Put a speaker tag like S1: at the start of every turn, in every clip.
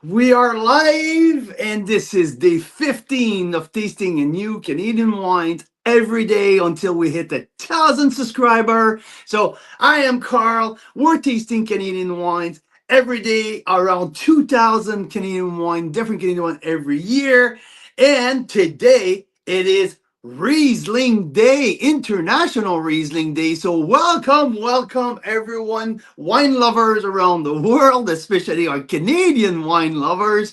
S1: We are live, and this is day 15 of tasting a new Canadian wines every day until we hit the 1,000 subscriber. So I am Carl. We're tasting Canadian wines every day, around 2,000 Canadian wine, different Canadian wine every year. And today it is Riesling Day, International Riesling Day. So welcome everyone, wine lovers around the world, especially our Canadian wine lovers.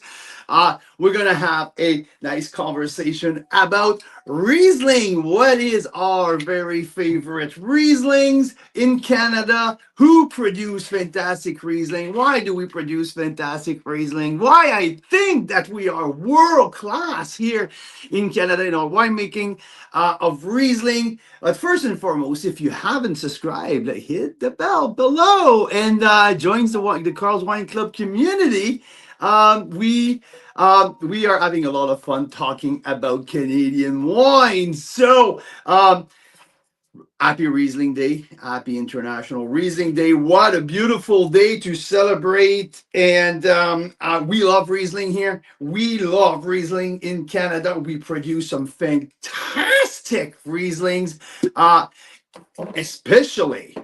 S1: We're gonna have a nice conversation about Riesling. What is our very favorite Rieslings in Canada? Who produce fantastic Riesling? Why do we produce fantastic Riesling? Why I think that we are world class here in Canada in our winemaking of Riesling. But first and foremost, if you haven't subscribed, hit the bell below and join the Carl's Wine Club community. We are having a lot of fun talking about Canadian wines. So, happy Riesling Day, happy International Riesling Day. What a beautiful day to celebrate. And we love Riesling here. We love Riesling in Canada. We produce some fantastic Rieslings, especially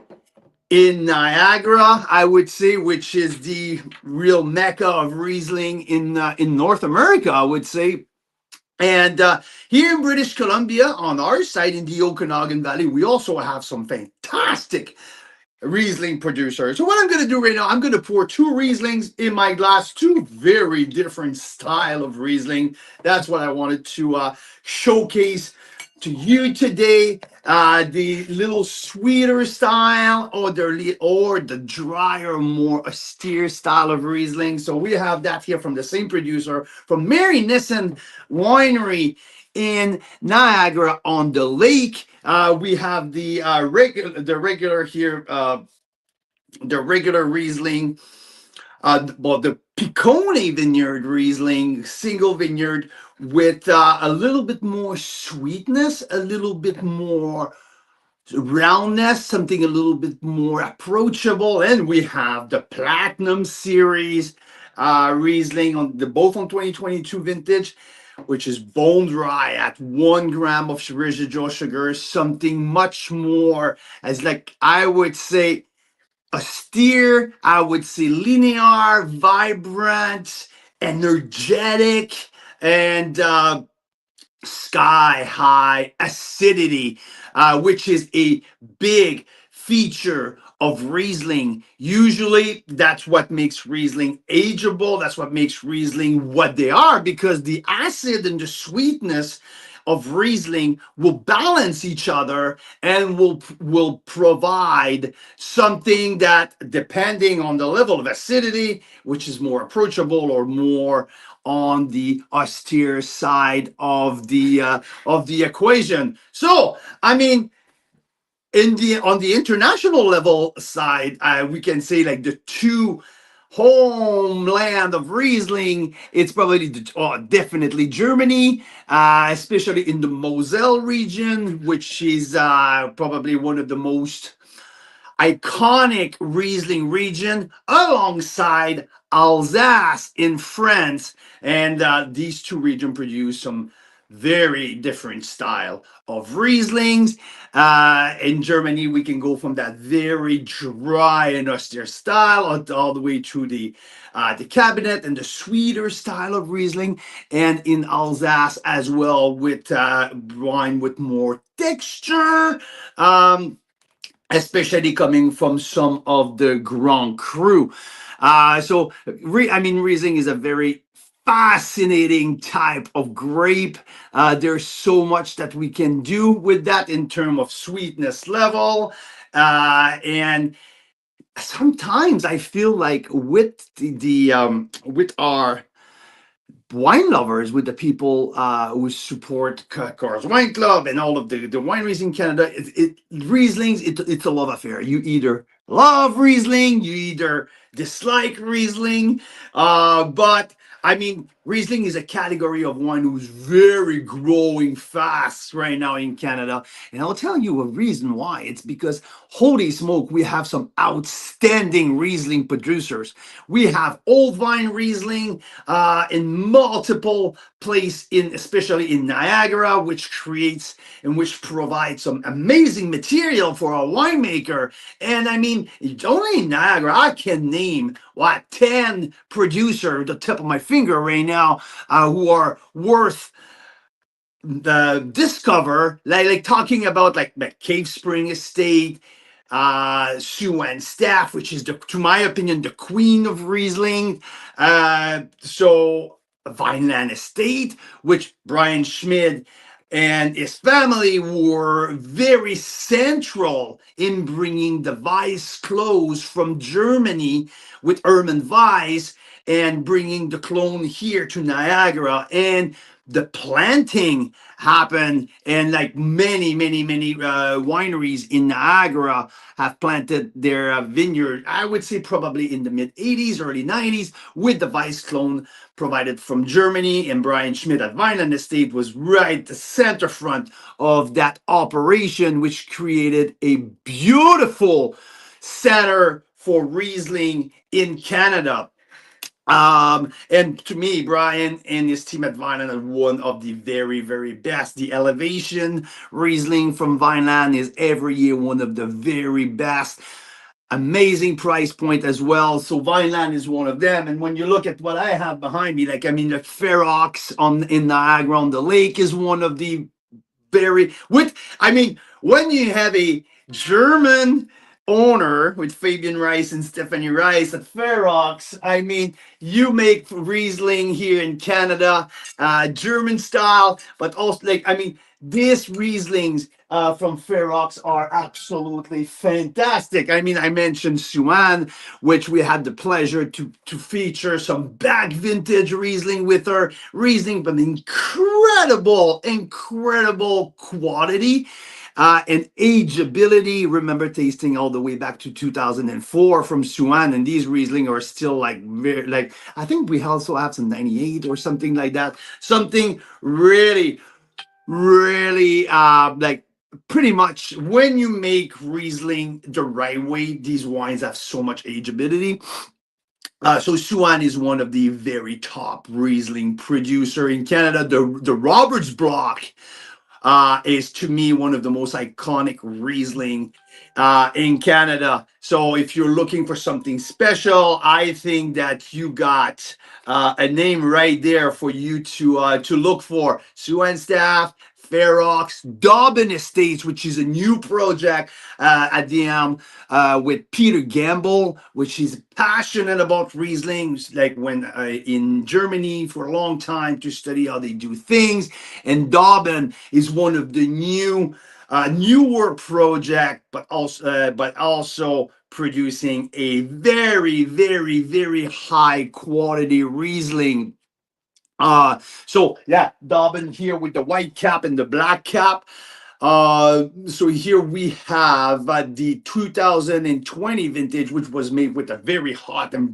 S1: in Niagara, I would say, which is the real mecca of Riesling in North America, I would say. And here in British Columbia, on our side in the Okanagan Valley, we also have some fantastic Riesling producers. So what I'm going to do right now, I'm going to pour two Rieslings in my glass, two very different style of Riesling. That's what I wanted to showcase to you today. The little sweeter style, or the drier, more austere style of Riesling. So we have that here from the same producer, from Mary Nissen Winery in Niagara on the Lake. We have the regular here, the regular Riesling, the Piccone Vineyard Riesling, single vineyard with a little bit more sweetness, a little bit more roundness, something a little bit more approachable. And we have the Platinum Series Riesling on both on 2022 vintage, which is bone dry at 1 gram of residual sugar, something much more as, like, I would say, austere, I would say linear, vibrant, energetic, and sky high acidity, which is a big feature of Riesling. Usually, that's what makes Riesling ageable. That's what makes Riesling what they are, because the acid and the sweetness of Riesling will balance each other and will provide something that, depending on the level of acidity, which is more approachable or more on the austere side of the equation. So, I mean, on the international level side, we can say, like, the two homeland of Riesling, it's probably definitely Germany, especially in the Moselle region, which is probably one of the most iconic Riesling region, alongside Alsace in France. And these two regions produce some very different style of Rieslings. In Germany, we can go from that very dry and austere style all the way to the cabinet and the sweeter style of Riesling, and in Alsace as well, with wine with more texture. Especially coming from some of the Grand Cru. Riesling is a very fascinating type of grape. There's so much that we can do with that in terms of sweetness level. And sometimes I feel like with with our wine lovers, with the people who support Carl's Wine Club and all of the wineries in Canada, Rieslings, it's a love affair. You either love Riesling, you either dislike Riesling, but I mean, Riesling is a category of wine who's very growing fast right now in Canada. And I'll tell you a reason why. It's because, holy smoke, we have some outstanding Riesling producers. We have old vine Riesling in multiple places, especially in Niagara, which creates and which provides some amazing material for a winemaker. And I mean, only in Niagara, I can name what 10 producer, the tip of my finger right now, who are worth the discover, like talking about like Cave Spring Estate, Sue Staff, which is to my opinion the queen of Riesling. So Vineland Estate, which Brian Schmid and his family were very central in bringing the Weiss close from Germany with Hermann Weiss and bringing the clone here to Niagara. And the planting happened, and like many wineries in Niagara have planted their vineyard, I would say probably in the mid 80s, early 90s, with the Weiss clone provided from Germany. And Brian Schmidt at Vineland Estate was right the center front of that operation, which created a beautiful center for Riesling in Canada. And to me, Brian and his team at Vineland are one of the very best. The Elevation Riesling from Vineland is every year one of the very best. Amazing price point as well. So Vineland is one of them. And when you look at what I have behind me, like I mean, the Ferox on in Niagara on the Lake is one of the very with. I mean, when you have a German owner with Fabian Rice and Stephanie Rice at Ferox, I mean, you make Riesling here in Canada, German style, but also like I mean, these Rieslings from Ferox are absolutely fantastic. I mean, I mentioned Suan, which we had the pleasure to feature some back vintage Riesling with her. Riesling, but incredible quality and ageability. Remember tasting all the way back to 2004 from Suan, and these Riesling are still like very, like I think we also have some 98 or something like that. Something really like pretty much when you make Riesling the right way, these wines have so much ageability. So Suan is one of the very top Riesling producer in Canada. The Roberts Block is to me one of the most iconic Riesling in Canada. So if you're looking for something special, I think that you got a name right there for you to look for. Sue Staff, Ferox, Dobbin Estates, which is a new project at DM with Peter Gamble, which is passionate about Riesling, like when in Germany for a long time to study how they do things. And Dobbin is one of the newer project, but also producing a very high quality Riesling. So yeah, Dobbin here with the white cap and the black cap. So here we have the 2020 vintage, which was made with a very hot and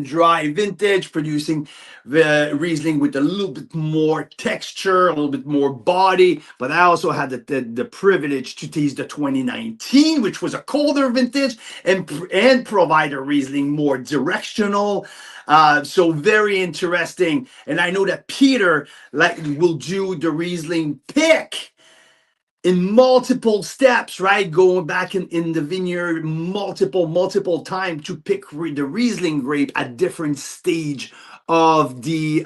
S1: dry vintage, producing the Riesling with a little bit more texture, a little bit more body. But I also had the privilege to taste the 2019, which was a colder vintage, and provide a Riesling more directional. So very interesting. And I know that Peter will do the Riesling pick in multiple steps, right? Going back in the vineyard multiple time to pick the Riesling grape at different stage of the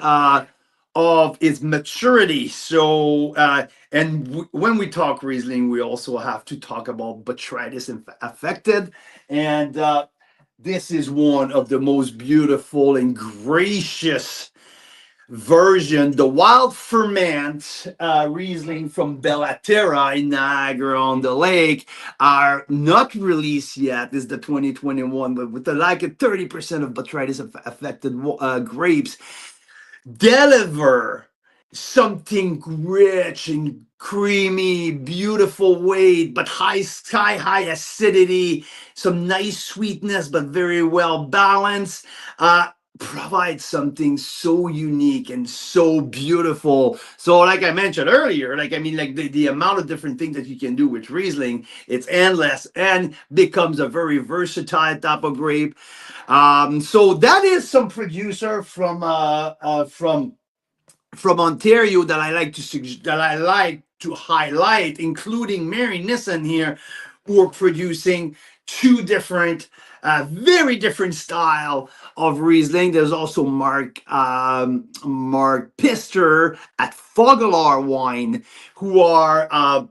S1: of its maturity. So when we talk Riesling, we also have to talk about botrytis affected, and this is one of the most beautiful and gracious version, the wild ferment Riesling from Bellaterra in Niagara on the Lake are not released yet. This is the 2021, but with like a 30% of botrytis affected grapes, deliver something rich and creamy, beautiful weight, but sky high acidity, some nice sweetness, but very well balanced. provide something so unique and so beautiful. So like I mentioned earlier, like I mean like the amount of different things that you can do with Riesling, it's endless and becomes a very versatile type of grape. So that is some producer from Ontario that I like to highlight, including Mary Nissen here, who are producing two different, very different style of Riesling. There's also Mark Pister at Fogelar Wine, who are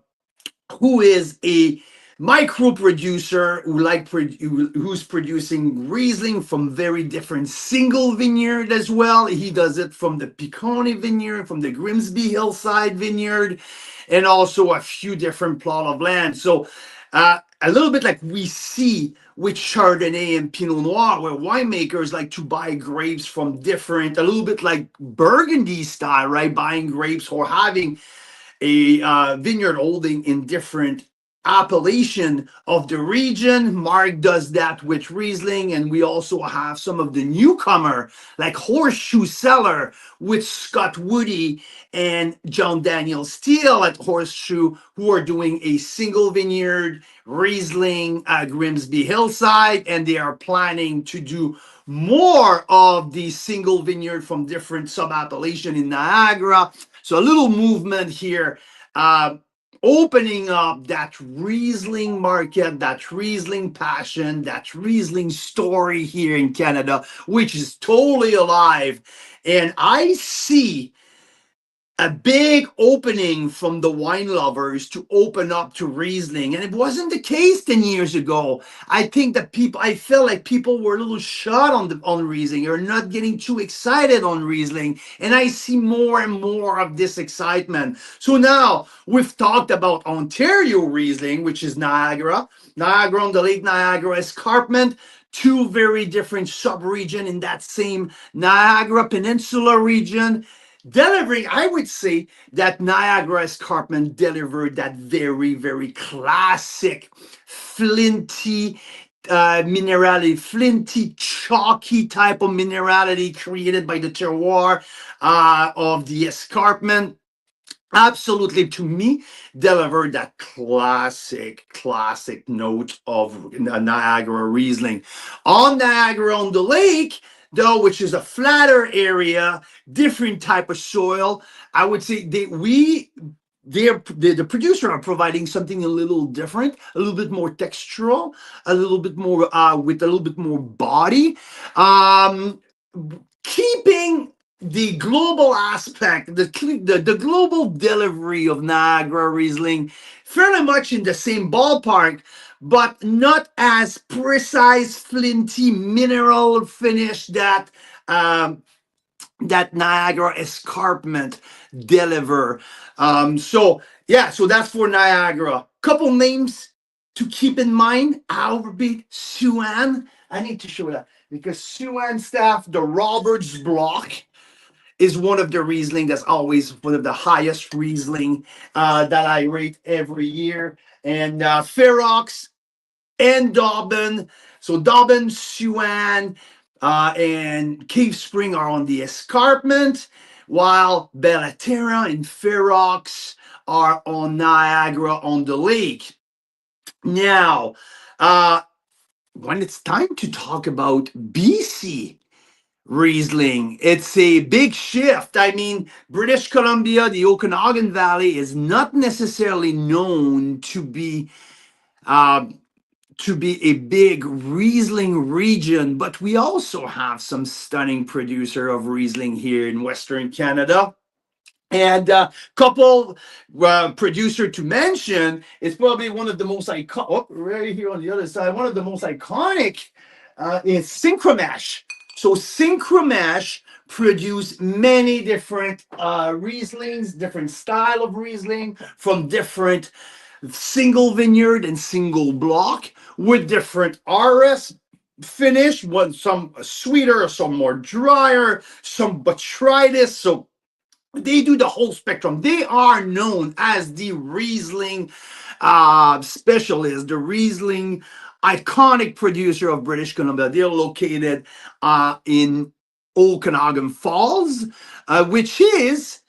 S1: who is a micro producer who's producing Riesling from very different single vineyard as well. He does it from the Piccone vineyard, from the Grimsby Hillside vineyard, and also a few different plot of land. So a little bit like we see with Chardonnay and Pinot Noir, where winemakers like to buy grapes from different, a little bit like Burgundy style, right? Buying grapes or having a vineyard holding in different appellation of the region. Mark does that with Riesling, and we also have some of the newcomer like Horseshoe Cellar with Scott Woody and John Daniel Steele at Horseshoe, who are doing a single vineyard Riesling at Grimsby Hillside, and they are planning to do more of the single vineyard from different sub-appellation in Niagara. So a little movement here, uh, opening up that Riesling market, that Riesling passion, that Riesling story here in Canada, which is totally alive. And I see a big opening from the wine lovers to open up to Riesling. And it wasn't the case 10 years ago. I think that I felt like people were a little shut on Riesling or not getting too excited on Riesling. And I see more and more of this excitement. So now we've talked about Ontario Riesling, which is Niagara, Niagara on the Lake Niagara Escarpment, two very different sub-region in that same Niagara Peninsula region. Delivering, I would say that Niagara Escarpment delivered that very, very classic, flinty minerality, flinty, chalky type of minerality created by the terroir of the escarpment. Absolutely, to me, delivered that classic note of Niagara Riesling. On Niagara on the Lake, though, which is a flatter area, different type of soil, I would say the producer are providing something a little different, a little bit more textural, a little bit more with a little bit more body. Um, Keeping the global aspect, the global delivery of Niagara Riesling, fairly much in the same ballpark, but not as precise, flinty mineral finish that Niagara Escarpment deliver. So yeah, so that's for Niagara. Couple names to keep in mind. Albert Suan. I need to show that because Suan staff, the Roberts block is one of the Riesling that's always one of the highest Riesling that I rate every year. And Ferox and Dobbin. So Dobbin, Suan, and Cave Spring are on the escarpment, while Bellaterra and Ferox are on Niagara on the lake. Now, when it's time to talk about BC Riesling, it's a big shift. I mean, British Columbia, the Okanagan Valley, is not necessarily known uh, to be a big Riesling region, but we also have some stunning producer of Riesling here in Western Canada. And couple producer to mention is probably one of the most iconic. Oh, right here on the other side, one of the most iconic is Synchromesh. So Synchromesh produce many different Rieslings, different style of Riesling from different single vineyard and single block with different RS finish, one some sweeter, some more drier, some botrytis. So they do the whole spectrum. They are known as the Riesling specialist, the Riesling iconic producer of British Columbia. They're located in Okanagan Falls, which is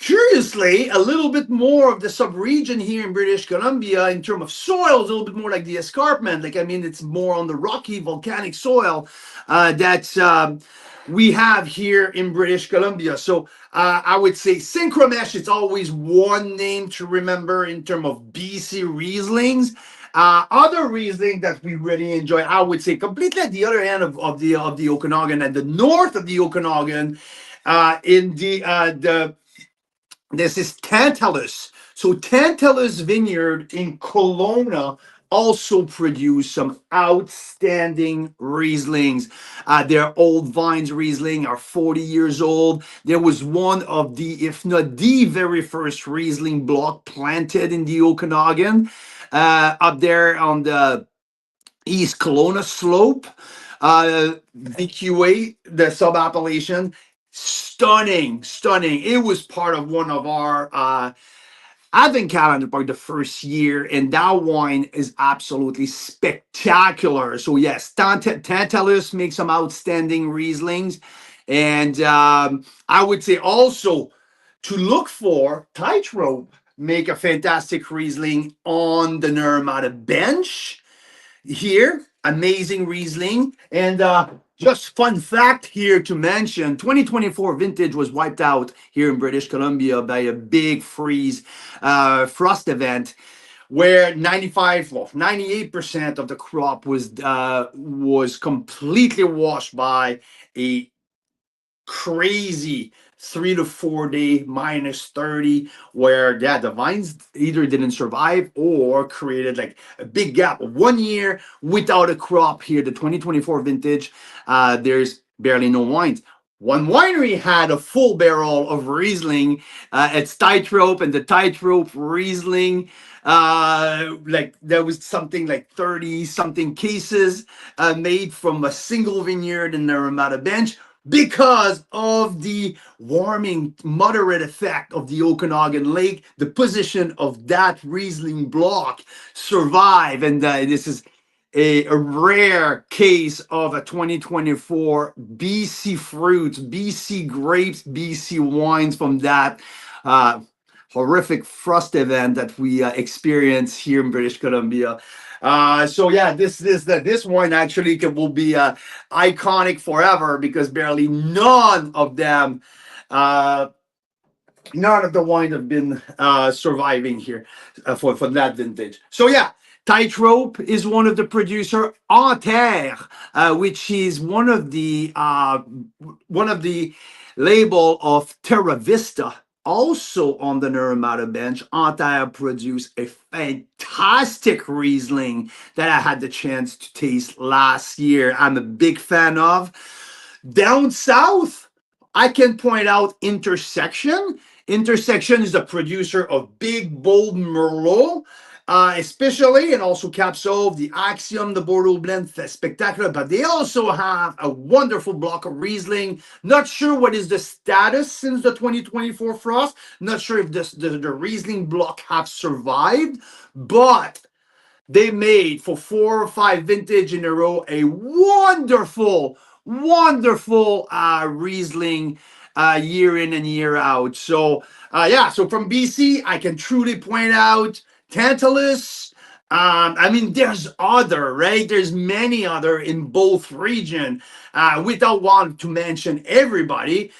S1: curiously a little bit more of the subregion here in British Columbia in terms of soil, is a little bit more like the escarpment. Like, I mean, it's more on the rocky volcanic soil that we have here in British Columbia. So I would say Synchromesh, it's always one name to remember in terms of BC Rieslings. Other Riesling that we really enjoy, I would say, completely at the other end of the Okanagan and the north of the Okanagan, in the this is Tantalus. So Tantalus Vineyard in Kelowna also produce some outstanding Rieslings. Their old vines Riesling are 40 years old. There was one of the, if not the very first Riesling block planted in the Okanagan, up there on the East Kelowna slope, VQA, the sub-appellation. Stunning, stunning. It was part of one of our advent calendar by the first year, and that wine is absolutely spectacular. So yes, Tantalus makes some outstanding Rieslings, and I would say also to look for Tightrope make a fantastic Riesling on the Naramata bench here. Amazing Riesling. And just fun fact here to mention, 2024 vintage was wiped out here in British Columbia by a big freeze frost event where 95, well, 98% of the crop was completely washed by a crazy 3 to 4 day -30, where yeah, the vines either didn't survive or created like a big gap of 1 year without a crop. Here the 2024 vintage, there's barely no wines. One winery had a full barrel of Riesling. It's Tightrope, and the Tightrope Riesling, like there was something like 30 something cases made from a single vineyard in the Ramada Bench, because of the warming moderate effect of the Okanagan Lake. The position of that Riesling block survive, and this is a rare case of a 2024 BC fruits, BC grapes, BC wines from that horrific frost event that we experienced here in British Columbia. So yeah, this wine actually will be iconic forever, because barely uh, none of the wine have been surviving here for that vintage. So yeah, Tightrope is one of the producer. En Terre, which is one of the label of Terra Vista, also on the Naramata bench. En Terre produced a fantastic Riesling that I had the chance to taste last year. I'm a big fan of. Down south, I can point out Intersection. Intersection is the producer of Big Bold Merlot, especially, and also Cap Sauv, the Axiom, the Bordeaux blend, spectacular. But they also have a wonderful block of Riesling. Not sure what is the status since the 2024 frost. Not sure if the Riesling block have survived, but they made for 4 or 5 vintage in a row a wonderful Riesling year in and year out. So yeah, so from BC, I can truly point out Tantalus. I mean, there's other, right? There's many other in both region. Without wanting to mention everybody,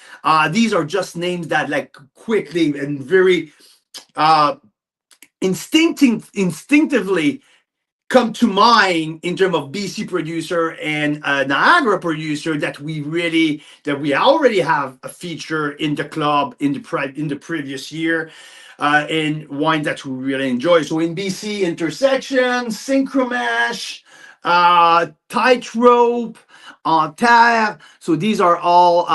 S1: these are just names that like quickly and very instinctively come to mind in terms of BC producer and Niagara producer that we already have a feature in the club in the previous year, and wine that we really enjoy. So in BC, Intersection, Synchromesh, Tightrope, En Terre. So these are all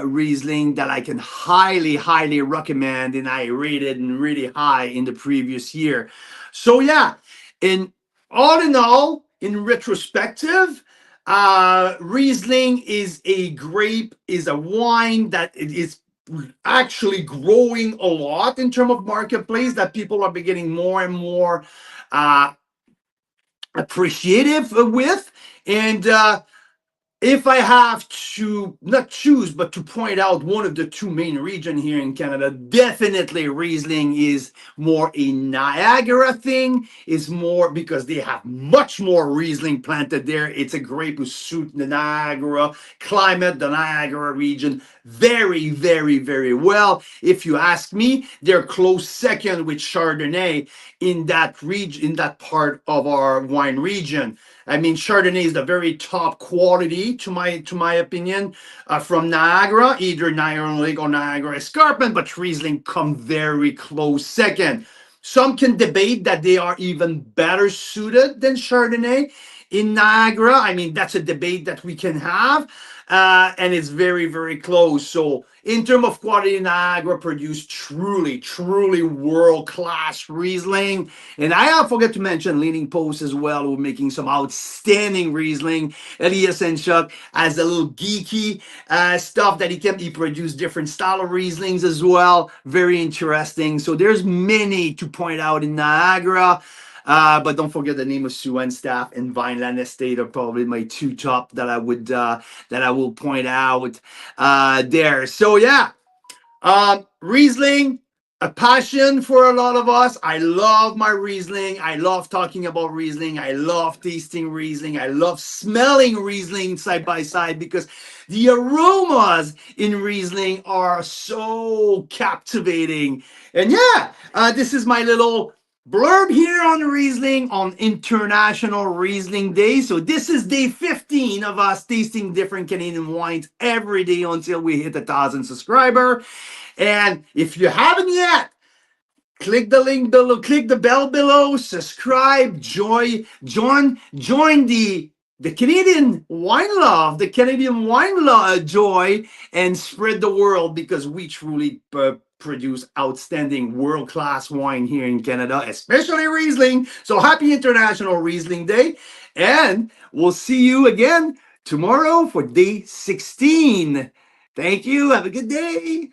S1: Riesling that I can highly recommend, and I rated and really high in the previous year. So yeah, in all in all, in retrospective, Riesling is a grape, is a wine that it is actually growing a lot in terms of marketplace, that people are beginning more and more uh, appreciative with. And if I have to not choose, but to point out one of the two main regions here in Canada, definitely Riesling is more a Niagara thing, is more because they have much more Riesling planted there. It's a grape who suit the Niagara climate, the Niagara region very, very, very well. If you ask me, they're close second with Chardonnay in that region, in that part of our wine region. I mean, Chardonnay is the very top quality, to my opinion, from Niagara, either Niagara Lake or Niagara Escarpment, but Riesling come very close second. Some can debate that they are even better suited than Chardonnay in Niagara. I mean, that's a debate that we can have, and it's very, very close. So, in terms of quality, Niagara produced truly, truly world-class Riesling. And I forget to mention Leaning Post as well, who are making some outstanding Riesling. Elias and Chuck has a little geeky stuff that he produced different style of Rieslings as well. Very interesting. So there's many to point out in Niagara. But don't forget the name of Sue and Staff and Vineland Estate are probably my two top that I will point out there. So yeah, Riesling, a passion for a lot of us. I love my Riesling. I love talking about Riesling. I love tasting Riesling. I love smelling Riesling side by side because the aromas in Riesling are so captivating. And yeah, this is my little blurb here on Riesling on International Riesling Day. So this is day 15 of us tasting different Canadian wines every day until we hit 1,000 subscribers. And if you haven't yet, click the link below, click the bell below, subscribe, join the Canadian wine love, the Canadian wine joy, and spread the world because we truly produce outstanding world-class wine here in Canada, especially Riesling. So happy International Riesling Day, and we'll see you again tomorrow for day 16. Thank you. Have a good day.